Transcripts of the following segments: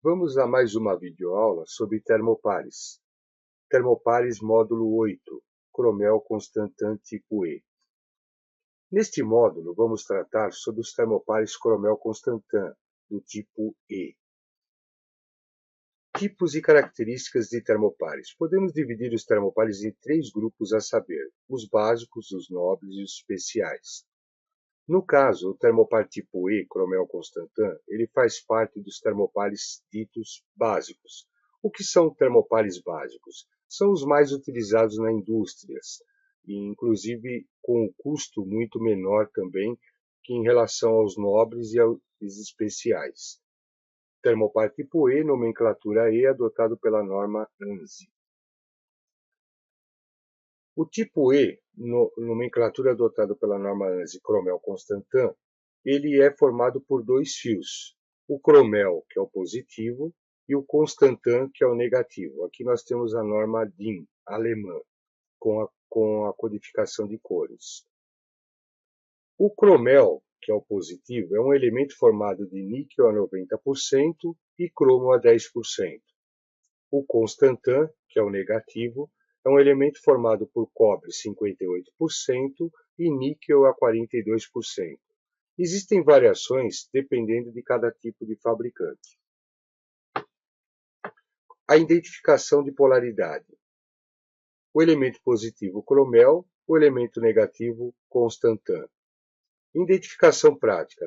Vamos a mais uma videoaula sobre termopares. Termopares módulo 8, Cromel Constantan tipo E. Neste módulo, vamos tratar sobre os termopares Cromel Constantan, do tipo E. Tipos e características de termopares. Podemos dividir os termopares em três grupos a saber, os básicos, os nobres e os especiais. No caso, o termopar tipo E, Cromel Constantan, ele faz parte dos termopares ditos básicos. O que são termopares básicos? São os mais utilizados nas indústrias, e inclusive com um custo muito menor também que em relação aos nobres e aos especiais. Termopar tipo E, nomenclatura E, adotado pela norma ANSI. O tipo E, nomenclatura adotada pela norma ANSI Cromel Constantan, ele é formado por dois fios, o cromel, que é o positivo, e o Constantan, que é o negativo. Aqui nós temos a norma DIN, alemã, com a codificação de cores. O cromel, que é o positivo, é um elemento formado de níquel a 90% e cromo a 10%. O Constantan, que é o negativo, é um elemento formado por cobre 58% e níquel a 42%. Existem variações dependendo de cada tipo de fabricante. A identificação de polaridade. O elemento positivo cromel, o elemento negativo Constantan. Identificação prática.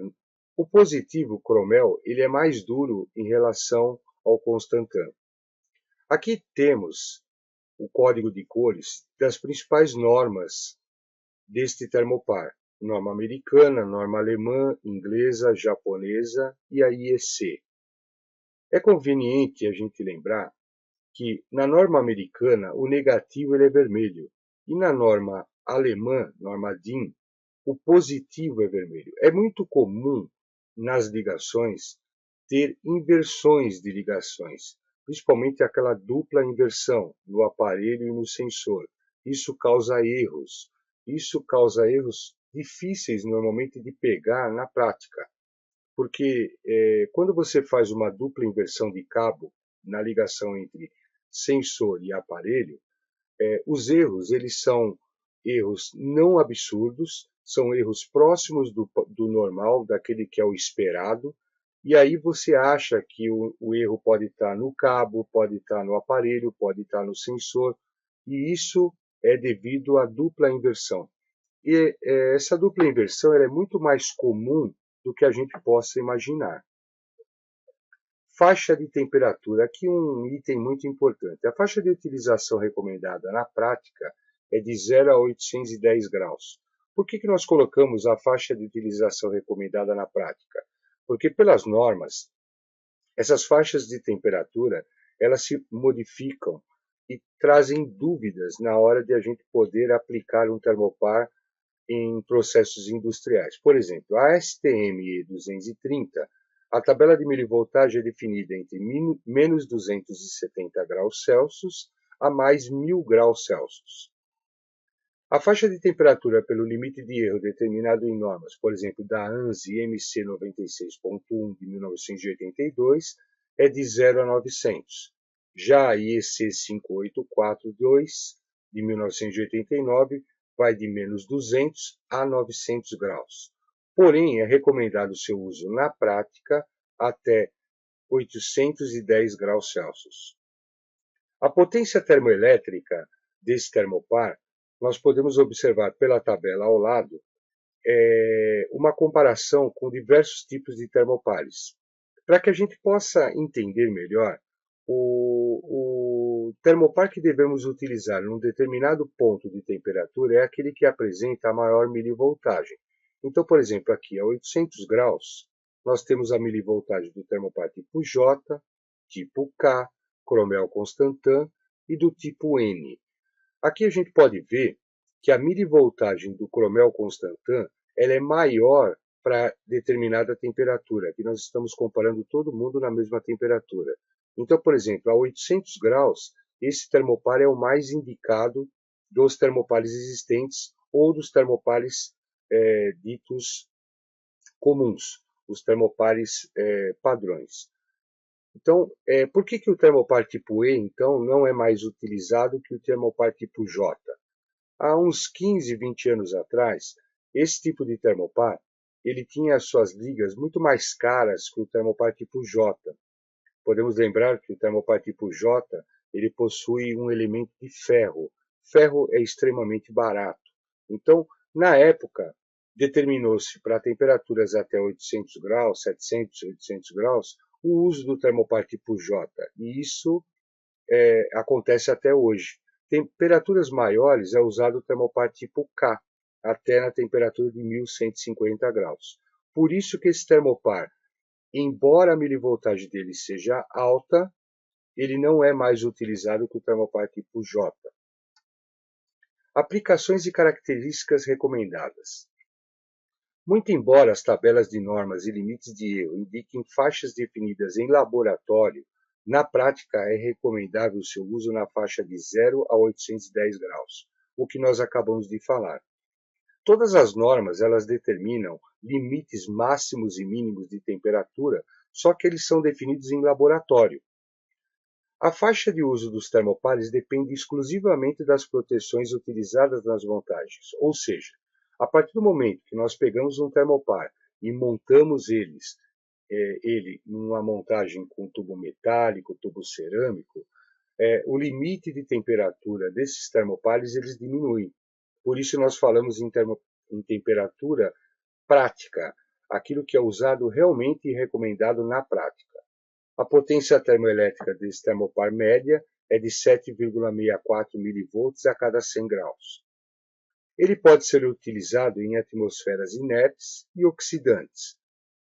O positivo cromel ele é mais duro em relação ao Constantan. Aqui temos o código de cores das principais normas deste termopar. Norma americana, norma alemã, inglesa, japonesa e a IEC. É conveniente a gente lembrar que na norma americana o negativo ele é vermelho e na norma alemã, norma DIN, o positivo é vermelho. É muito comum nas ligações ter inversões de ligações, principalmente aquela dupla inversão no aparelho e no sensor. Isso causa erros. Isso causa erros difíceis normalmente de pegar na prática, porque quando você faz uma dupla inversão de cabo na ligação entre sensor e aparelho, os erros eles são erros não absurdos, são erros próximos do normal, daquele que é o esperado, e aí você acha que o erro pode estar no cabo, pode estar no aparelho, pode estar no sensor, e isso é devido à dupla inversão. E essa dupla inversão ela é muito mais comum do que a gente possa imaginar. Faixa de temperatura, aqui um item muito importante. A faixa de utilização recomendada na prática é de 0 a 810 graus. Por que nós colocamos a faixa de utilização recomendada na prática? Porque pelas normas, essas faixas de temperatura, elas se modificam e trazem dúvidas na hora de a gente poder aplicar um termopar em processos industriais. Por exemplo, a STM E230, a tabela de milivoltagem é definida entre menos 270 graus Celsius a mais 1000 graus Celsius. A faixa de temperatura pelo limite de erro determinado em normas, por exemplo, da ANSI MC 96.1 de 1982, é de 0 a 900. Já a IEC 5842 de 1989 vai de menos 200 a 900 graus. Porém, é recomendado seu uso na prática até 810 graus Celsius. A potência termoelétrica desse termopar, nós podemos observar pela tabela ao lado uma comparação com diversos tipos de termopares. Para que a gente possa entender melhor, o termopar que devemos utilizar num determinado ponto de temperatura é aquele que apresenta a maior milivoltagem. Então, por exemplo, aqui a 800 graus, nós temos a milivoltagem do termopar tipo J, tipo K, Cromel Constantan e do tipo N. Aqui a gente pode ver que a milivoltagem do Cromel Constantan ela é maior para determinada temperatura. Aqui nós estamos comparando todo mundo na mesma temperatura. Então, por exemplo, a 800 graus, esse termopar é o mais indicado dos termopares existentes ou dos termopares ditos comuns, os termopares padrões. Então, por que o termopar tipo E, então, não é mais utilizado que o termopar tipo J? Há uns 15, 20 anos atrás, esse tipo de termopar, ele tinha as suas ligas muito mais caras que o termopar tipo J. Podemos lembrar que o termopar tipo J, ele possui um elemento de ferro. Ferro é extremamente barato. Então, na época, determinou-se para temperaturas até 800 graus, 700, 800 graus, o uso do termopar tipo J. E isso acontece até hoje. Temperaturas maiores é usado o termopar tipo K, até na temperatura de 1150 graus. Por isso que esse termopar, embora a milivoltagem dele seja alta, ele não é mais utilizado que o termopar tipo J. Aplicações e características recomendadas. Muito embora as tabelas de normas e limites de erro indiquem faixas definidas em laboratório, na prática é recomendável o seu uso na faixa de 0 a 810 graus, o que nós acabamos de falar. Todas as normas elas determinam limites máximos e mínimos de temperatura, só que eles são definidos em laboratório. A faixa de uso dos termopares depende exclusivamente das proteções utilizadas nas montagens, ou seja, a partir do momento que nós pegamos um termopar e montamos ele numa montagem com tubo metálico, tubo cerâmico, o limite de temperatura desses termopares eles diminuem. Por isso nós falamos em temperatura prática, aquilo que é usado realmente e recomendado na prática. A potência termoelétrica desse termopar média é de 7,64 mV a cada 100 graus. Ele pode ser utilizado em atmosferas inertes e oxidantes.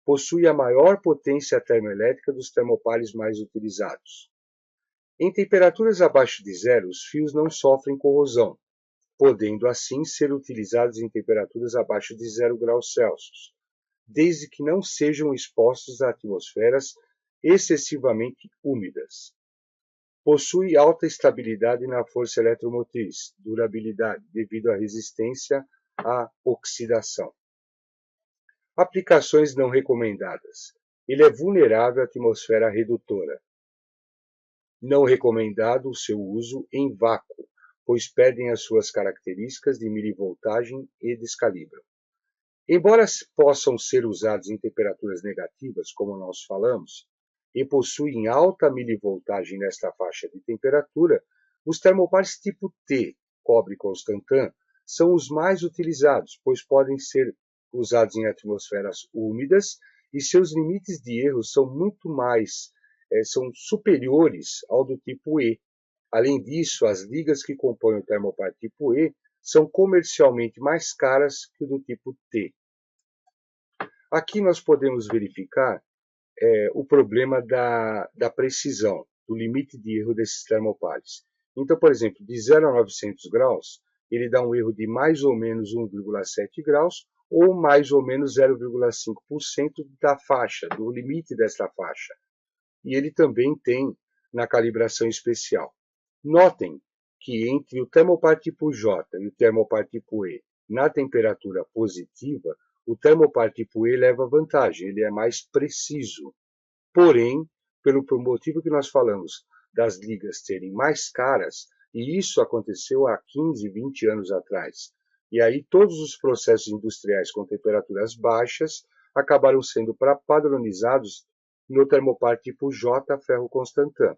Possui a maior potência termoelétrica dos termopares mais utilizados. Em temperaturas abaixo de zero, os fios não sofrem corrosão, podendo assim ser utilizados em temperaturas abaixo de 0 graus Celsius, desde que não sejam expostos a atmosferas excessivamente úmidas. Possui alta estabilidade na força eletromotriz, durabilidade devido à resistência à oxidação. Aplicações não recomendadas. Ele é vulnerável à atmosfera redutora. Não recomendado o seu uso em vácuo, pois perdem as suas características de milivoltagem e descalibram. Embora possam ser usados em temperaturas negativas, como nós falamos, e possuem alta milivoltagem nesta faixa de temperatura, os termopares tipo T, cobre Constantan, são os mais utilizados, pois podem ser usados em atmosferas úmidas e seus limites de erro são são superiores ao do tipo E. Além disso, as ligas que compõem o termopar tipo E são comercialmente mais caras que o do tipo T. Aqui nós podemos verificar o problema da precisão, do limite de erro desses termopares. Então, por exemplo, de 0 a 900 graus, ele dá um erro de mais ou menos 1,7 graus ou mais ou menos 0,5% da faixa, do limite desta faixa. E ele também tem na calibração especial. Notem que entre o termopar tipo J e o termopar tipo E, na temperatura positiva, o termopar tipo E leva vantagem, ele é mais preciso. Porém, pelo motivo que nós falamos das ligas serem mais caras, e isso aconteceu há 15, 20 anos atrás, e aí todos os processos industriais com temperaturas baixas acabaram sendo padronizados no termopar tipo J ferro Constantan.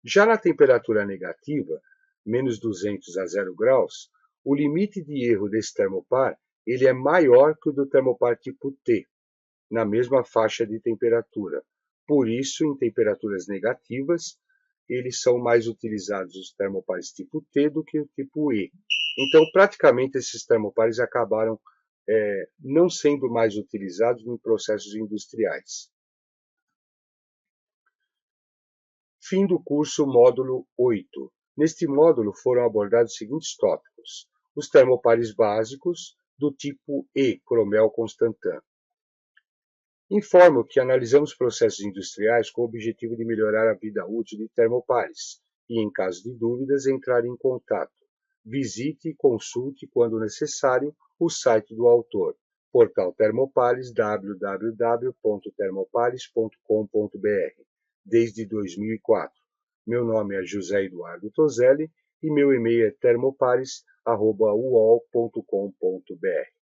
Já na temperatura negativa, menos 200 a 0 graus, o limite de erro desse termopar ele é maior que o do termopar tipo T, na mesma faixa de temperatura. Por isso, em temperaturas negativas, eles são mais utilizados os termopares tipo T do que o tipo E. Então, praticamente, esses termopares acabaram não sendo mais utilizados em processos industriais. Fim do curso módulo 8. Neste módulo foram abordados os seguintes tópicos: os termopares básicos do tipo E, Cromel Constantan. Informo que analisamos processos industriais com o objetivo de melhorar a vida útil de termopares e, em caso de dúvidas, entrar em contato. Visite e consulte, quando necessário, o site do autor, Portal Termopares, www.termopares.com.br. desde 2004. Meu nome é José Eduardo Toselli e meu e-mail é termopares@uol.com.br.